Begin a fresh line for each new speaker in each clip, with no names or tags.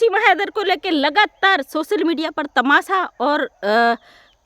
सीमा हैदर को लेकर लगातार सोशल मीडिया पर तमाशा और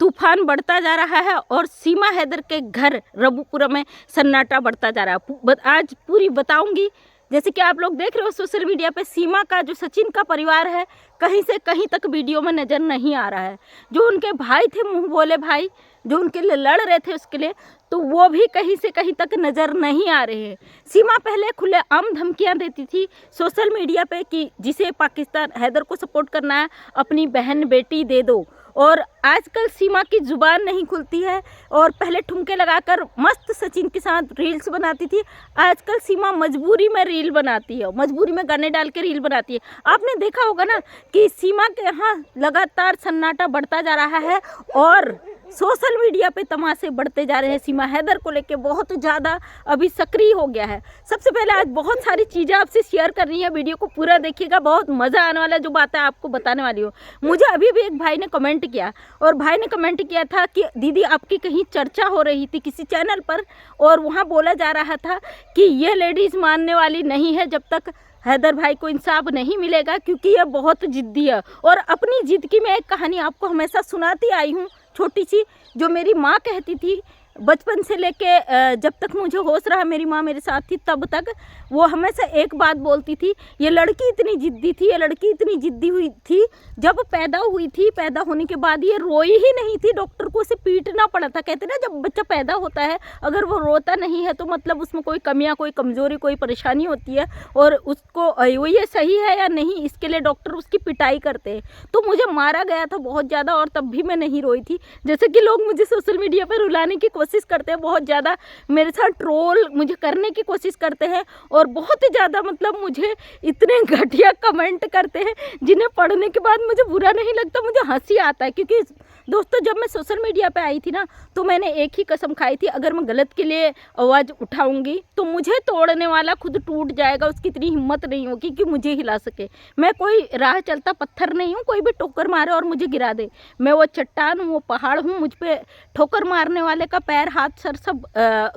तूफान बढ़ता जा रहा है और सीमा हैदर के घर रबुपुरा में सन्नाटा बढ़ता जा रहा है। आज पूरी बताऊंगी। जैसे कि आप लोग देख रहे हो सोशल मीडिया पे सीमा का जो सचिन का परिवार है कहीं से कहीं तक वीडियो में नज़र नहीं आ रहा है। जो उनके भाई थे, मुंह बोले भाई, जो उनके लिए लड़ रहे थे उसके लिए, तो वो भी कहीं से कहीं तक नज़र नहीं आ रहे हैं। सीमा पहले खुलेआम धमकियां देती थी सोशल मीडिया पे कि जिसे पाकिस्तान हैदर को सपोर्ट करना है अपनी बहन बेटी दे दो, और आजकल सीमा की ज़ुबान नहीं खुलती है। और पहले ठुमके लगाकर मस्त सचिन के साथ रील्स बनाती थी, आजकल सीमा मजबूरी में रील बनाती है, मजबूरी में गाने डाल के रील बनाती है। आपने देखा होगा ना कि सीमा के यहाँ लगातार सन्नाटा बढ़ता जा रहा है और सोशल मीडिया पे तमाशे बढ़ते जा रहे हैं। सीमा हैदर को लेके बहुत ज़्यादा अभी सक्रिय हो गया है। सबसे पहले आज बहुत सारी चीज़ें आपसे शेयर कर रही है, वीडियो को पूरा देखिएगा, बहुत मज़ा आने वाला है। जो बातें आपको बताने वाली हो, मुझे अभी भी एक भाई ने कमेंट किया, और भाई ने कमेंट किया था कि दीदी आपकी कहीं चर्चा हो रही थी किसी चैनल पर, और वहाँ बोला जा रहा था कि ये लेडीज़ मानने वाली नहीं है जब तक हैदर भाई को इंसाफ नहीं मिलेगा, क्योंकि ये बहुत ज़िद्दी है। और अपनी ज़िद की मैं एक कहानी आपको हमेशा सुनाती आई हूँ, छोटी सी, जो मेरी माँ कहती थी बचपन से लेके जब तक मुझे होश रहा, मेरी माँ मेरे साथ थी तब तक वो हमेशा एक बात बोलती थी, ये लड़की इतनी ज़िद्दी थी, ये लड़की इतनी ज़िद्दी हुई थी। जब पैदा हुई थी, पैदा होने के बाद ये रोई ही नहीं थी, डॉक्टर को उसे पीटना पड़ा था। कहते ना जब बच्चा पैदा होता है अगर वो रोता नहीं है तो मतलब उसमें कोई कमियां, कोई कमज़ोरी, कोई परेशानी होती है, और उसको वो ये सही है या नहीं इसके लिए डॉक्टर उसकी पिटाई करते हैं। तो मुझे मारा गया था बहुत ज़्यादा, और तब भी मैं नहीं रोई थी। जैसे कि लोग मुझे सोशल मीडिया पर रुलाने की कोशिश करते हैं, बहुत ज़्यादा मेरे साथ ट्रोल मुझे करने की कोशिश करते हैं, और बहुत ही ज़्यादा मतलब मुझे इतने घटिया कमेंट करते हैं जिन्हें पढ़ने के बाद मुझे बुरा नहीं लगता, मुझे हंसी आता है। क्योंकि दोस्तों जब मैं सोशल मीडिया पे आई थी ना, तो मैंने एक ही कसम खाई थी, अगर मैं गलत के लिए आवाज़ उठाऊंगी तो मुझे तोड़ने वाला खुद टूट जाएगा, उसकी इतनी हिम्मत नहीं होगी कि मुझे हिला सके। मैं कोई राह चलता पत्थर नहीं हूँ, कोई भी ठोकर मारे और मुझे गिरा दे। मैं वो चट्टान हूँ, वो पहाड़ हूँ, मुझ पर ठोकर मारने वाले का पैर, हाथ, सर सब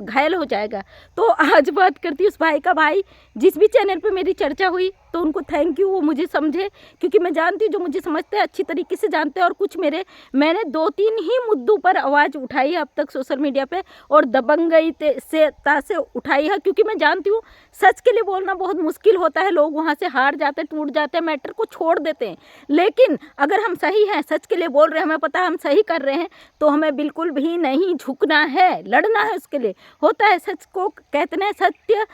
घायल हो जाएगा। तो आज बात करती हूँ उस भाई का। भाई जिस भी चैनल पे मेरी चर्चा हुई तो उनको थैंक यू, वो मुझे समझे, क्योंकि मैं जानती हूँ जो मुझे समझते हैं अच्छी तरीके से जानते हैं। और कुछ मैंने 2-3 ही मुद्दों पर आवाज़ उठाई है अब तक सोशल मीडिया पे, और दबंगई से उठाई है, क्योंकि मैं जानती हूँ सच के लिए बोलना बहुत मुश्किल होता है। लोग वहाँ से हार जाते, टूट जाते हैं, मैटर को छोड़ देते हैं। लेकिन अगर हम सही हैं, सच के लिए बोल रहे हैं, हमें पता है हम सही कर रहे हैं, तो हमें बिल्कुल भी नहीं झुकना है, लड़ना है उसके लिए। होता है सच को कहते हैं, सत्य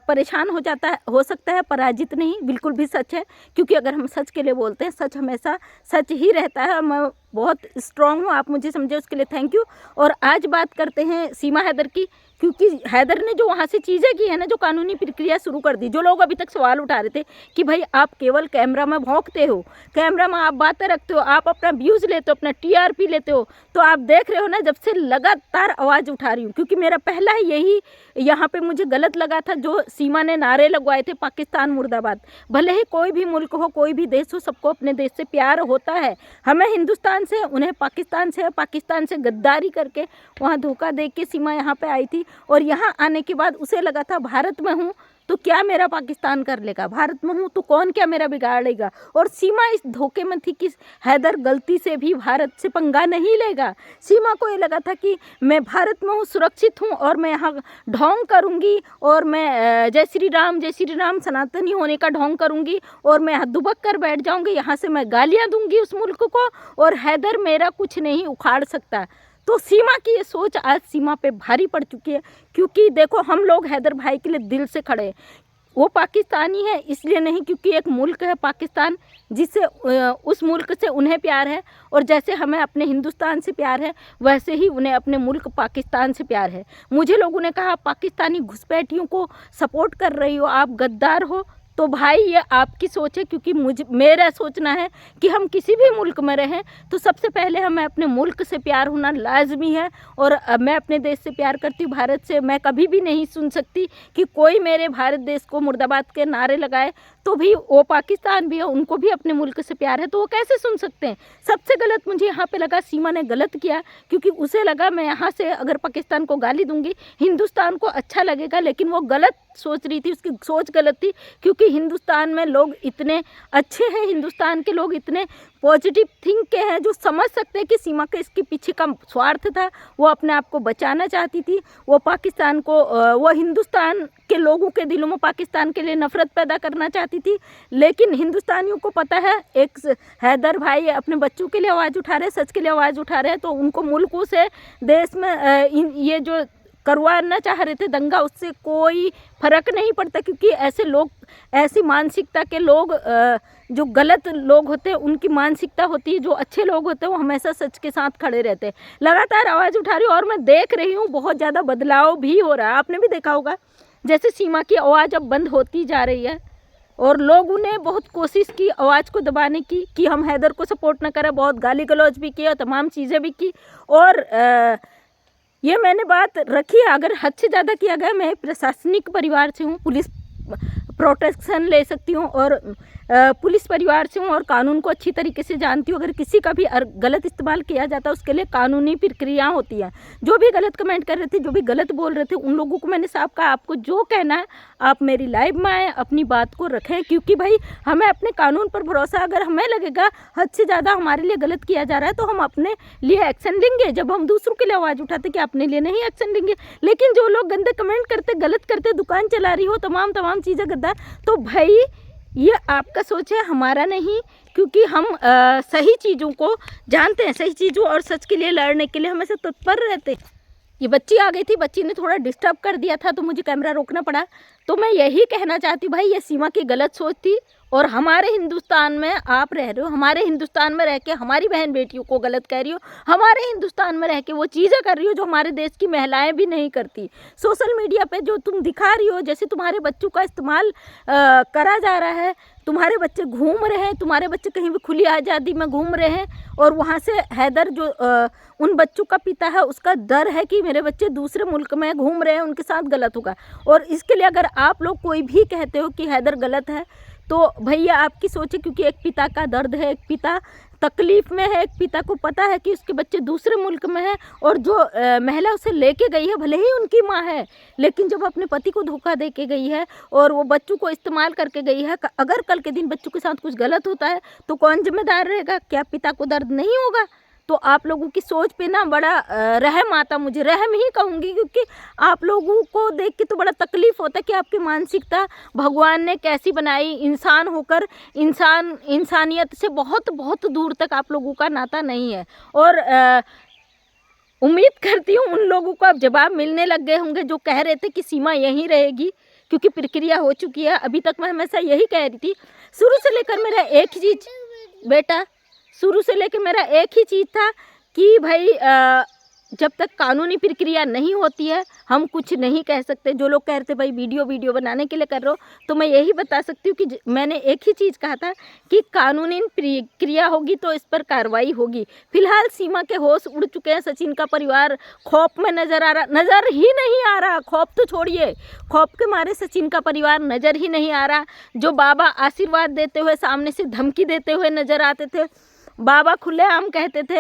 परेशान हो जाता है, हो सकता है पराजित नहीं, बिल्कुल भी सच है। क्योंकि अगर हम सच के लिए बोलते हैं, सच हमेशा सच ही रहता है। मैं बहुत स्ट्रांग हूँ, आप मुझे समझे, उसके लिए थैंक यू। और आज बात करते हैं सीमा हैदर की, क्योंकि हैदर ने जो वहाँ से चीज़ें की है ना, जो कानूनी प्रक्रिया शुरू कर दी। जो लोग अभी तक सवाल उठा रहे थे कि भाई आप केवल कैमरा में भौंकते हो, कैमरा में आप बातें रखते हो, आप अपना व्यूज़ लेते हो, अपना टीआरपी लेते हो, तो आप देख रहे हो ना, जब से लगातार आवाज़ उठा रही हूँ। क्योंकि मेरा पहला ही यही यहाँ पे मुझे गलत लगा था, जो सीमा ने नारे लगवाए थे, पाकिस्तान मुर्दाबाद। भले ही कोई भी मुल्क हो, कोई भी देश हो, सबको अपने देश से प्यार होता है। हमें हिंदुस्तान से, उन्हें पाकिस्तान से, पाकिस्तान से गद्दारी करके वहाँ धोखा दे के सीमा यहाँ पे आई थी। और यहाँ आने के बाद उसे लगा था भारत में हूँ तो क्या मेरा पाकिस्तान कर लेगा, भारत में हूँ तो कौन क्या मेरा बिगाड़ लेगा। और सीमा इस धोखे में थी कि हैदर गलती से भी भारत से पंगा नहीं लेगा। सीमा को ये लगा था कि मैं भारत में हूँ, सुरक्षित हूँ, और मैं यहाँ ढोंग करूँगी, और मैं जय श्री राम सनातनी होने का ढोंग करूँगी, और मैं यहाँ दुबक कर बैठ जाऊँगी, यहाँ से मैं गालियाँ दूँगी उस मुल्क को, और हैदर मेरा कुछ नहीं उखाड़ सकता। तो सीमा की ये सोच आज सीमा पे भारी पड़ चुकी है। क्योंकि देखो हम लोग हैदर भाई के लिए दिल से खड़े हैं। वो पाकिस्तानी है इसलिए नहीं, क्योंकि एक मुल्क है पाकिस्तान जिससे उस मुल्क से उन्हें प्यार है, और जैसे हमें अपने हिंदुस्तान से प्यार है वैसे ही उन्हें अपने मुल्क पाकिस्तान से प्यार है। मुझे लोगों ने कहा पाकिस्तानी घुसपैठियों को सपोर्ट कर रही हो, आप गद्दार हो। तो भाई ये आपकी सोच है, क्योंकि मेरा सोचना है कि हम किसी भी मुल्क में रहें तो सबसे पहले हमें अपने मुल्क से प्यार होना लाजमी है। और मैं अपने देश से प्यार करती हूँ, भारत से। मैं कभी भी नहीं सुन सकती कि कोई मेरे भारत देश को मुर्दाबाद के नारे लगाए। तो भी वो पाकिस्तान भी है, उनको भी अपने मुल्क से प्यार है, तो वो कैसे सुन सकते हैं। सबसे गलत मुझे यहाँ पे लगा सीमा ने गलत किया, क्योंकि उसे लगा मैं यहाँ से अगर पाकिस्तान को गाली दूंगी हिंदुस्तान को अच्छा लगेगा, लेकिन वो गलत सोच रही थी, उसकी सोच गलत थी। क्योंकि हिंदुस्तान में लोग इतने अच्छे हैं, हिंदुस्तान के लोग इतने पॉजिटिव थिंक के हैं जो समझ सकते हैं कि सीमा के इसके पीछे का स्वार्थ था। वो अपने आप को बचाना चाहती थी, वो पाकिस्तान को वो हिंदुस्तान के लोगों के दिलों में पाकिस्तान के लिए नफरत पैदा करना चाहती थी। लेकिन हिंदुस्तानियों को पता है, एक हैदर भाई अपने बच्चों के लिए आवाज़ उठा रहे हैं, सच के लिए आवाज़ उठा रहे हैं, तो उनको मुल्कों से देश में ये जो करवाना चाह रहे थे दंगा, उससे कोई फर्क नहीं पड़ता। क्योंकि ऐसे लोग, ऐसी मानसिकता के लोग, जो गलत लोग होते हैं उनकी मानसिकता होती है, जो अच्छे लोग होते हैं वो हमेशा सच के साथ खड़े रहते हैं। लगातार आवाज़ उठा रही हूँ और मैं देख रही हूँ बहुत ज़्यादा बदलाव भी हो रहा है। आपने भी देखा होगा जैसे सीमा की आवाज़ अब बंद होती जा रही है और लोगों ने बहुत कोशिश की आवाज़ को दबाने की, कि हम हैदर को सपोर्ट न करें, बहुत गाली गलौज भी किया, तमाम चीज़ें भी की। और ये मैंने बात रखी है, अगर हद से ज़्यादा किया गया, मैं प्रशासनिक परिवार से हूँ, पुलिस प्रोटेक्शन ले सकती हूँ और पुलिस परिवार से हूँ और कानून को अच्छी तरीके से जानती हूँ। अगर किसी का भी गलत इस्तेमाल किया जाता है उसके लिए कानूनी प्रक्रिया होती है। जो भी गलत कमेंट कर रहे थे, जो भी गलत बोल रहे थे, उन लोगों को मैंने साफ कहा आपको जो कहना है आप मेरी लाइव में आए, अपनी बात को रखें। क्योंकि भाई हमें अपने कानून पर भरोसा, अगर हमें लगेगा हद से ज़्यादा हमारे लिए गलत किया जा रहा है तो हम अपने लिए एक्शन लेंगे। जब हम दूसरों के लिए आवाज़ उठाते कि अपने लिए नहीं एक्शन लेंगे। लेकिन जो लोग गंदे कमेंट करते, गलत करते, दुकान चला रही हो, तमाम चीज़ें गद्दार, तो भाई ये आपका सोच है, हमारा नहीं। क्योंकि हम सही चीज़ों को जानते हैं, सही चीज़ों और सच के लिए लड़ने के लिए हमेशा तत्पर रहते। ये बच्ची आ गई थी, बच्ची ने थोड़ा डिस्टर्ब कर दिया था तो मुझे कैमरा रोकना पड़ा। तो मैं यही कहना चाहती हूँ भाई, ये सीमा की गलत सोच थी और हमारे हिंदुस्तान में आप रह रहे हो, हमारे हिंदुस्तान में रह के हमारी बहन बेटियों को गलत कह रही हो, हमारे हिंदुस्तान में रह के वो चीज़ें कर रही हो जो हमारे देश की महिलाएं भी नहीं करती। सोशल मीडिया पे जो तुम दिखा रही हो, जैसे तुम्हारे बच्चों का इस्तेमाल करा जा रहा है, तुम्हारे बच्चे घूम रहे हैं, तुम्हारे बच्चे कहीं भी खुली आज़ादी में घूम रहे हैं और वहाँ से हैदर जो उन बच्चों का पिता है उसका डर है कि मेरे बच्चे दूसरे मुल्क में घूम रहे हैं, उनके साथ गलत होगा। और इसके लिए अगर आप लोग कोई भी कहते हो कि हैदर गलत है तो भैया आपकी सोच है। क्योंकि एक पिता का दर्द है, एक पिता तकलीफ़ में है, एक पिता को पता है कि उसके बच्चे दूसरे मुल्क में हैं और जो महिला उसे लेके गई है भले ही उनकी माँ है, लेकिन जब अपने पति को धोखा दे के गई है और वो बच्चों को इस्तेमाल करके गई है, अगर कल के दिन बच्चों के साथ कुछ गलत होता है तो कौन जिम्मेदार रहेगा? क्या पिता को दर्द नहीं होगा? तो आप लोगों की सोच पे ना बड़ा रहम आता, मुझे रहम ही कहूँगी। क्योंकि आप लोगों को देख के तो बड़ा तकलीफ़ होता है कि आपकी मानसिकता भगवान ने कैसी बनाई। इंसान होकर इंसानियत से बहुत बहुत दूर तक आप लोगों का नाता नहीं है। और उम्मीद करती हूँ उन लोगों को अब जवाब मिलने लग गए होंगे जो कह रहे थे कि सीमा यहीं रहेगी, क्योंकि प्रक्रिया हो चुकी है। अभी तक मैं हमेशा यही कह रही थी, शुरू से लेकर मेरा एक ही चीज़ बेटा, शुरू से लेकर मेरा एक ही चीज़ था कि भाई जब तक कानूनी प्रक्रिया नहीं होती है हम कुछ नहीं कह सकते। जो लोग कह रहे थे भाई वीडियो बनाने के लिए कर रहे हो, तो मैं यही बता सकती हूँ कि मैंने एक ही चीज़ कहा था कि कानूनी प्रक्रिया होगी तो इस पर कार्रवाई होगी। फिलहाल सीमा के होश उड़ चुके हैं, सचिन का परिवार खौफ में नज़र ही नहीं आ रहा। खौफ तो छोड़िए, खौफ के मारे सचिन का परिवार नज़र ही नहीं आ रहा। जो बाबा आशीर्वाद देते हुए सामने से धमकी देते हुए नज़र आते थे, बाबा खुलेआम कहते थे,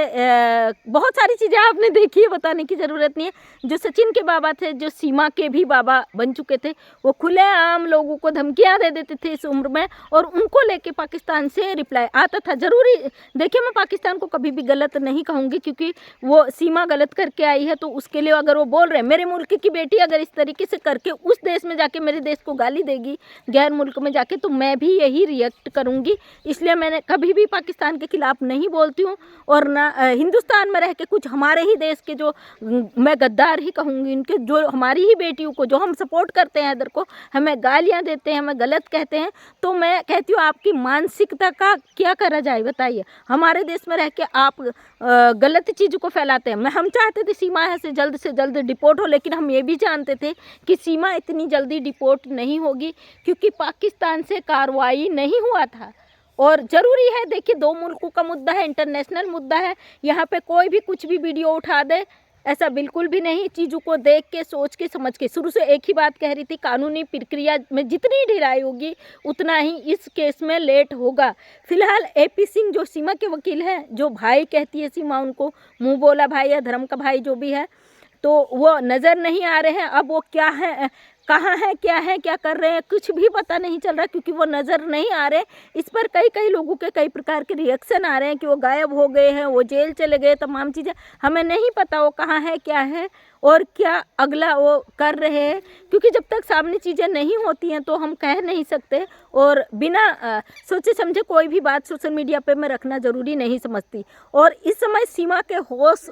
बहुत सारी चीज़ें आपने देखी है, बताने की ज़रूरत नहीं है। जो सचिन के बाबा थे, जो सीमा के भी बाबा बन चुके थे, वो खुलेआम लोगों को धमकियां दे देते थे इस उम्र में और उनको लेके पाकिस्तान से रिप्लाई आता था। ज़रूरी देखिए, मैं पाकिस्तान को कभी भी गलत नहीं कहूँगी क्योंकि वो सीमा गलत करके आई है, तो उसके लिए अगर वो बोल रहे हैं मेरे मुल्क की बेटी अगर इस तरीके से करके उस देश में जाके मेरे देश को गाली देगी, गैर मुल्क में जाके, तो मैं भी यही रिएक्ट करूँगी। इसलिए मैंने कभी भी पाकिस्तान के खिलाफ नहीं बोलती हूँ और ना हिंदुस्तान में रह के कुछ हमारे ही देश के जो मैं गद्दार ही कहूँगी, इनके जो हमारी ही बेटियों को जो हम सपोर्ट करते हैं इधर को हमें गालियाँ देते हैं, हमें गलत कहते हैं, तो मैं कहती हूँ आपकी मानसिकता का क्या करा जाए बताइए। हमारे देश में रह के आप गलत चीज़ों को फैलाते हैं। हम चाहते थे सीमा से जल्द डिपोर्ट हो, लेकिन हम ये भी जानते थे कि सीमा इतनी जल्दी डिपोर्ट नहीं होगी क्योंकि पाकिस्तान से कार्रवाई नहीं हुआ था। और ज़रूरी है, देखिए, दो मुल्कों का मुद्दा है, इंटरनेशनल मुद्दा है, यहाँ पे कोई भी कुछ भी वीडियो उठा दे, ऐसा बिल्कुल भी नहीं। चीज़ों को देख के, सोच के, समझ के, शुरू से एक ही बात कह रही थी, कानूनी प्रक्रिया में जितनी ढिलाई होगी उतना ही इस केस में लेट होगा। फिलहाल AP सिंह जो सीमा के वकील हैं, जो भाई कहती है सीमा उनको, मुँह बोला भाई या धर्म का भाई जो भी है, तो वो नज़र नहीं आ रहे हैं। अब वो क्या है, कहाँ है, क्या कर रहे हैं, कुछ भी पता नहीं चल रहा, क्योंकि वो नज़र नहीं आ रहे। इस पर कई लोगों के कई प्रकार के रिएक्शन आ रहे हैं कि वो गायब हो गए हैं, वो जेल चले गए, तमाम चीज़ें हमें नहीं पता वो कहाँ है, क्या है और क्या अगला वो कर रहे हैं, क्योंकि जब तक सामने चीज़ें नहीं होती हैं तो हम कह नहीं सकते। और बिना सोचे समझे कोई भी बात सोशल मीडिया पे मैं रखना ज़रूरी नहीं समझती। और इस समय सीमा के होश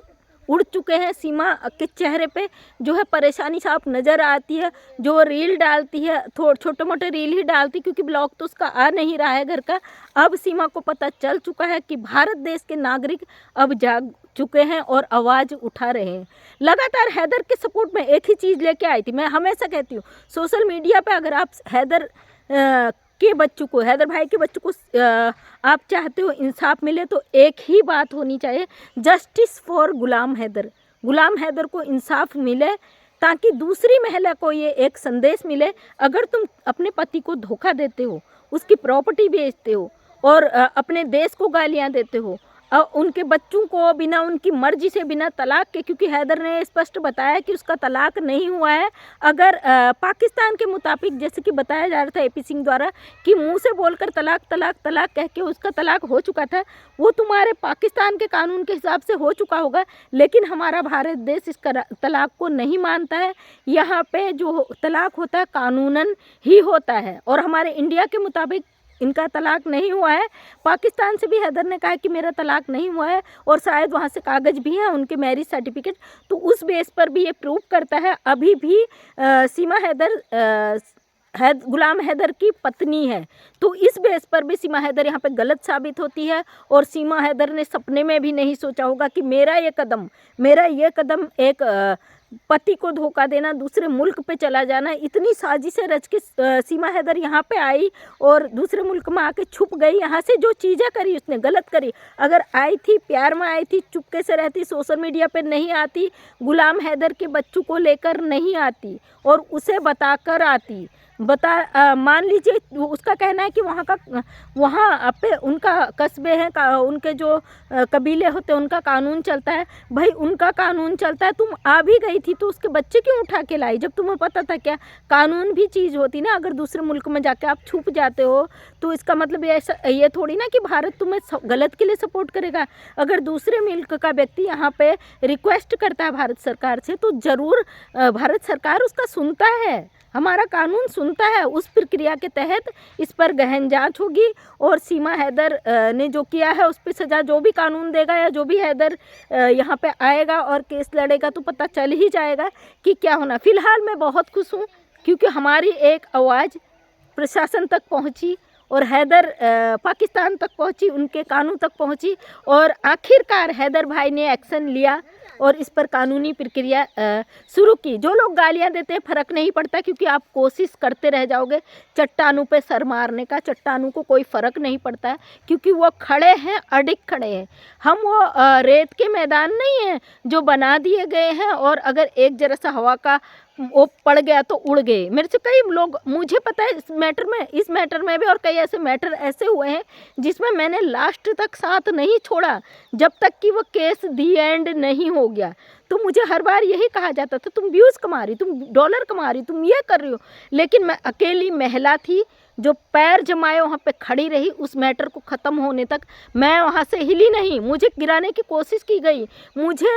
उड़ चुके हैं। सीमा के चेहरे पे जो है परेशानी साफ नज़र आती है। जो रील डालती है, छोटे मोटे रील ही डालती, क्योंकि ब्लॉग तो उसका आ नहीं रहा है घर का। अब सीमा को पता चल चुका है कि भारत देश के नागरिक अब जाग चुके हैं और आवाज़ उठा रहे हैं। लगातार हैदर के सपोर्ट में एक ही चीज़ लेके आई थी। मैं हमेशा कहती हूँ सोशल मीडिया पे अगर आप हैदर के बच्चों को, हैदर भाई के बच्चों को आप चाहते हो इंसाफ मिले, तो एक ही बात होनी चाहिए, जस्टिस फॉर गुलाम हैदर। गुलाम हैदर को इंसाफ मिले ताकि दूसरी महिला को ये एक संदेश मिले, अगर तुम अपने पति को धोखा देते हो, उसकी प्रॉपर्टी बेचते हो और अपने देश को गालियां देते हो, उनके बच्चों को बिना उनकी मर्जी से, बिना तलाक के, क्योंकि हैदर ने स्पष्ट बताया कि उसका तलाक नहीं हुआ है। अगर पाकिस्तान के मुताबिक, जैसे कि बताया जा रहा था AP सिंह द्वारा कि मुंह से बोलकर तलाक तलाक तलाक कह के उसका तलाक हो चुका था, वो तुम्हारे पाकिस्तान के कानून के हिसाब से हो चुका होगा, लेकिन हमारा भारत देश इस तलाक को नहीं मानता है। यहाँ पे जो तलाक होता है कानूनन ही होता है, और हमारे इंडिया के मुताबिक इनका तलाक नहीं हुआ है। पाकिस्तान से भी हैदर ने कहा कि मेरा तलाक नहीं हुआ है, और शायद वहाँ से कागज़ भी हैं उनके मैरिज सर्टिफिकेट, तो उस बेस पर भी ये प्रूव करता है अभी भी सीमा हैदर गुलाम हैदर की पत्नी है। तो इस बेस पर भी सीमा हैदर यहाँ पे गलत साबित होती है। और सीमा हैदर ने सपने में भी नहीं सोचा होगा कि मेरा ये कदम एक पति को धोखा देना, दूसरे मुल्क पे चला जाना, इतनी साजिशें रच के सीमा हैदर यहाँ पे आई और दूसरे मुल्क में आके छुप गई। यहाँ से जो चीज़ें करी उसने गलत करी। अगर आई थी, प्यार में आई थी, चुपके से रहती, सोशल मीडिया पे नहीं आती, गुलाम हैदर के बच्चों को लेकर नहीं आती और उसे बताकर आती, मान लीजिए उसका कहना है कि वहाँ पे उनका कस्बे हैं, उनके जो कबीले होते हैं उनका कानून चलता है। भाई उनका कानून चलता है, तुम आ भी गई थी तो उसके बच्चे क्यों उठा के लाई, जब तुम्हें पता था क्या कानून भी चीज़ होती ना। अगर दूसरे मुल्क में जाके आप छुप जाते हो तो इसका मतलब ये थोड़ी ना कि भारत तुम्हें गलत के लिए सपोर्ट करेगा। अगर दूसरे मुल्क का व्यक्ति यहाँ पे रिक्वेस्ट करता है भारत सरकार से, तो ज़रूर भारत सरकार उसका सुनता है, हमारा कानून सुनता है। उस प्रक्रिया के तहत इस पर गहन जांच होगी और सीमा हैदर ने जो किया है उस पर सज़ा जो भी कानून देगा, या जो भी हैदर यहाँ पे आएगा और केस लड़ेगा तो पता चल ही जाएगा कि क्या होना। फ़िलहाल मैं बहुत खुश हूँ क्योंकि हमारी एक आवाज़ प्रशासन तक पहुँची और हैदर पाकिस्तान तक पहुँची, उनके कानून तक पहुँची, और आखिरकार हैदर भाई ने एक्शन लिया और इस पर कानूनी प्रक्रिया शुरू की। जो लोग गालियां देते हैं फ़र्क नहीं पड़ता, क्योंकि आप कोशिश करते रह जाओगे चट्टानों पे सर मारने का। चट्टानों को कोई फ़र्क नहीं पड़ता है, क्योंकि वो खड़े हैं, अडिग खड़े हैं। हम वो रेत के मैदान नहीं हैं जो बना दिए गए हैं और अगर एक जरा सा हवा का वो पड़ गया तो उड़ गए। मेरे से कई लोग, मुझे पता है इस मैटर में भी, और कई ऐसे मैटर ऐसे हुए हैं जिसमें मैंने लास्ट तक साथ नहीं छोड़ा जब तक कि वो केस दी एंड नहीं हो गया। तो मुझे हर बार यही कहा जाता था तुम व्यूज़ कमा रही, तुम डॉलर कमा रही, तुम ये कर रही हो, लेकिन मैं अकेली महिला थी जो पैर जमाए वहाँ पे खड़ी रही उस मैटर को ख़त्म होने तक। मैं वहाँ से हिली नहीं, मुझे गिराने की कोशिश की गई। मुझे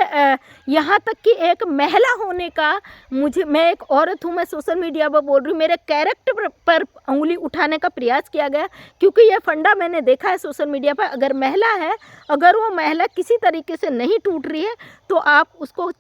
यहाँ तक कि एक महिला होने का, मैं एक औरत हूँ, मैं सोशल मीडिया पर बोल रही हूँ, मेरे कैरेक्टर पर उंगली उठाने का प्रयास किया गया, क्योंकि ये फंडा मैंने देखा है सोशल मीडिया पर। अगर महिला है, अगर वो महिला किसी तरीके से नहीं टूट रही है तो आप उसको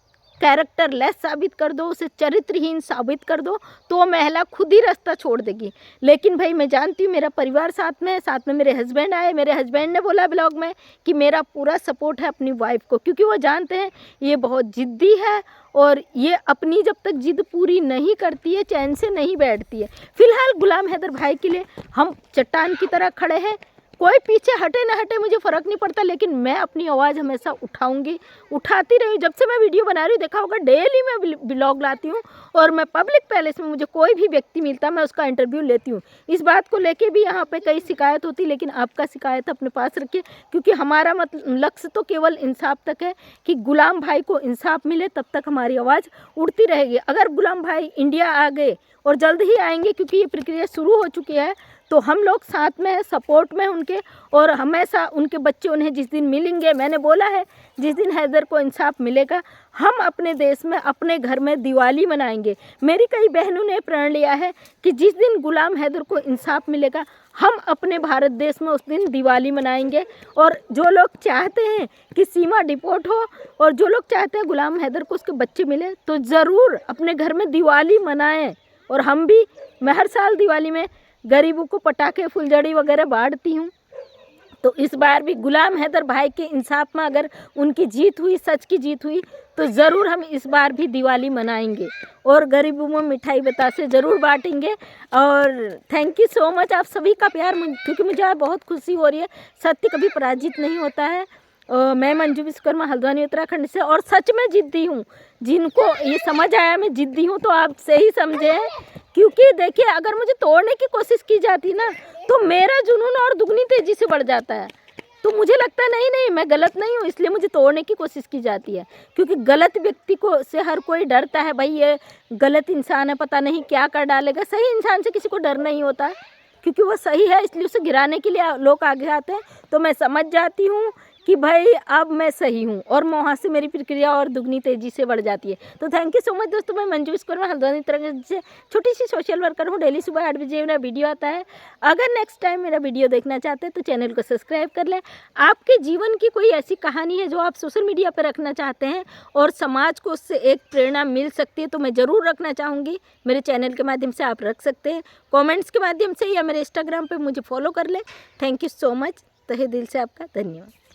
कैरेक्टर लेस साबित कर दो, उसे चरित्रहीन साबित कर दो, तो वो महिला खुद ही रास्ता छोड़ देगी। लेकिन भाई मैं जानती हूँ मेरा परिवार साथ में है, साथ में मेरे हस्बैंड आए। मेरे हस्बैंड ने बोला ब्लॉग में कि मेरा पूरा सपोर्ट है अपनी वाइफ को, क्योंकि वो जानते हैं ये बहुत ज़िद्दी है और ये अपनी जब तक ज़िद पूरी नहीं करती है चैन से नहीं बैठती है। फ़िलहाल गुलाम हैदर भाई के लिए हम चट्टान की तरह खड़े हैं। कोई पीछे हटे ना हटे मुझे फ़र्क नहीं पड़ता, लेकिन मैं अपनी आवाज़ हमेशा उठाऊंगी, उठाती रही। जब से मैं वीडियो बना रही हूँ देखा होगा, डेली मैं ब्लॉग लाती हूँ और मैं पब्लिक पैलेस में मुझे कोई भी व्यक्ति मिलता मैं उसका इंटरव्यू लेती हूँ। इस बात को लेके भी यहाँ पे कई शिकायत होती, लेकिन आपका शिकायत अपने पास रखिए, क्योंकि हमारा लक्ष्य तो केवल इंसाफ तक है कि गुलाम भाई को इंसाफ मिले, तब तक हमारी आवाज़ उड़ती रहेगी। अगर गुलाम भाई इंडिया आ गए और जल्द ही आएंगे, क्योंकि ये प्रक्रिया शुरू हो चुकी है, तो हम लोग साथ में हैं, सपोर्ट में उनके, और हमेशा उनके बच्चे उन्हें जिस दिन मिलेंगे, मैंने बोला है जिस दिन हैदर को इंसाफ मिलेगा हम अपने देश में अपने घर में दिवाली मनाएंगे। मेरी कई बहनों ने प्रण लिया है कि जिस दिन गुलाम हैदर को इंसाफ मिलेगा हम अपने भारत देश में उस दिन दिवाली मनाएंगे। और जो लोग चाहते हैं कि सीमा डिपोर्ट हो और जो लोग चाहते हैं गुलाम हैदर को उसके बच्चे मिले, तो ज़रूर अपने घर में दिवाली मनाएं। और हम भी, मैं हर साल दिवाली में गरीबों को पटाखे फुलझड़ी वगैरह बांटती हूँ, तो इस बार भी गुलाम हैदर भाई के इंसाफ में अगर उनकी जीत हुई, सच की जीत हुई, तो ज़रूर हम इस बार भी दिवाली मनाएंगे और गरीबों में मिठाई बतासे ज़रूर बांटेंगे। और थैंक यू सो मच आप सभी का प्यार, क्योंकि मुझे आज बहुत खुशी हो रही है। सत्य कभी पराजित नहीं होता है। मैं मंजू विश्वकर्मा हल्द्वानी उत्तराखंड से, और सच में जिद्दी हूँ। जिनको ये समझ आया मैं जिद्दी हूँ तो आप सही समझे, क्योंकि देखिए अगर मुझे तोड़ने की कोशिश की जाती ना तो मेरा जुनून और दुगनी तेज़ी से बढ़ जाता है। तो मुझे लगता है नहीं मैं गलत नहीं हूँ, इसलिए मुझे तोड़ने की कोशिश की जाती है, क्योंकि गलत व्यक्ति को से हर कोई डरता है। भाई ये गलत इंसान है, पता नहीं क्या कर डालेगा। सही इंसान से किसी को डर नहीं होता है, क्योंकि वो सही है, इसलिए उसे गिराने के लिए लोग आगे आते हैं। तो मैं समझ जाती हूँ कि भाई अब मैं सही हूँ, और वहाँ से मेरी प्रक्रिया और दुगनी तेज़ी से बढ़ जाती है। तो थैंक यू सो मच दोस्तों। मैं मंजू विश्वकर्मा हल्द्वानी उत्तराखंड से छोटी सी सोशल वर्कर हूँ। डेली सुबह 8 बजे मेरा वीडियो आता है। अगर नेक्स्ट टाइम मेरा वीडियो देखना चाहते हैं तो चैनल को सब्सक्राइब कर लें। आपके जीवन की कोई ऐसी कहानी है जो आप सोशल मीडिया पर रखना चाहते हैं और समाज को उससे एक प्रेरणा मिल सकती है, तो मैं ज़रूर रखना चाहूँगी। मेरे चैनल के माध्यम से आप रख सकते हैं, कॉमेंट्स के माध्यम से, या मेरे इंस्टाग्राम पर मुझे फॉलो कर लें। थैंक यू सो मच, तहे दिल से आपका धन्यवाद।